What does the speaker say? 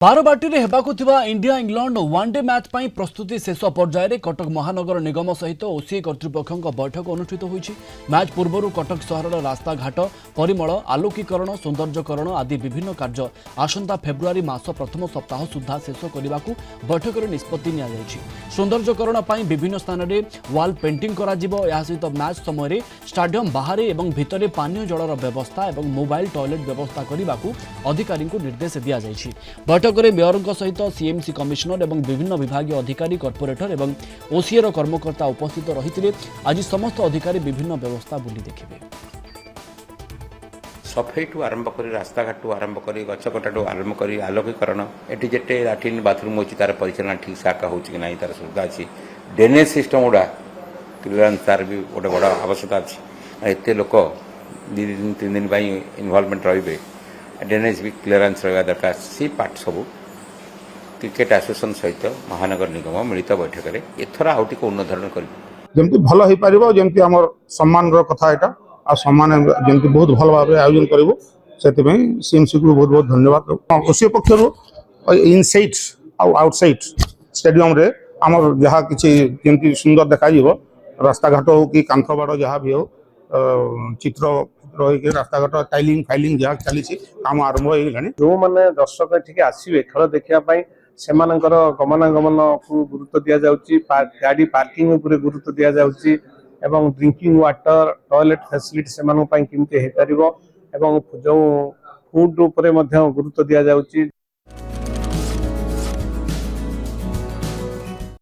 Barbati India England one day match पर प्रस्तुति शेष पर्यायर कटक महानगर निगम सहित ओसीए कर्तृपक्ष बैठक अनुष्ठित होईछि। मैच पूर्व कटक सहर रास्ता घाट परिमल आलोकीकरण सौंदर्यकरण आदि विभिन्न कार्य आसंता फेब्रुआरी मास प्रथम सप्ताह सुधा शेष करने को बैठक में निष्पत्ति नियाଯାଇଛି। सौंदर्यकरण पर विभिन्न स्थान में वाल पेंटिंग सहित मैच समय स्टाडियम बाहर और भितर पानीय जलर व्यवस्था और मोबाइल टॉयलेट व्यवस्था करने को अधिकारी को निर्देश दिया जायछि। बैठक में मेयर सहित सीएमसी कमिशनर और विभिन्न विभाग अधिकारी कॉर्पोरेटर और ओसीए कर्मकर्ता उपस्थित रही। आज समस्त अधिकारी विभिन्न व्यवस्था बुली देखिए। सफाई ठू आरंभ कर रास्ता घाट आरंभ कर गछकटा आरंभ कर आलोकीकरण एटी जेटे लाट्रिन बाथरूम होची तार परिचालन ठीक साका होची कि नाही तार सुविधा अछि। ड्रेनेज सिस्टम गुड़ा क्लियरेंस तार भी गोटे बड़ आवश्यकता अच्छी। एत लोक 2 दिन 3 दिन इनवॉल्वमेंट रे ड्रेनेज भी क्लियरेंस रहा दरकार। सी पार्ट सब क्रिकेट एसोसिएशन सहित महानगर निगम मिलित बैठक में एथर आउट उन्नतधरण कर भल हो पार जमी आम सम्मान कथा यहाँ आ सम्मान जमी बहुत भल भाव आयोजन करूँ से सीएमसी को बहुत बहुत धन्यवाद। ओसीए पक्षर इनसाइड आउटसाइड स्टेडियम रे आम जहाँ कि सुंदर देखा रास्ता घाट हो कि कांथ बाड़ जहाँ भी हो चित्र रही रास्ता घाट टाइलिंग फाइलिंग जहाँ चली काम आरंभ हो जो मैंने दर्शक ठीक आसवे खेल देखापी से गमनागमन को गुरुत्व दि जाऊँगी। गाड़ी पार्किंग उपरे गुरुत्व दि जाऊँगी एवं ड्रिंकिंग वाटर टॉयलेट फैसिलिटी से केमती हो पार जो फूड उपरे गुरुत्व दि जाऊँगी।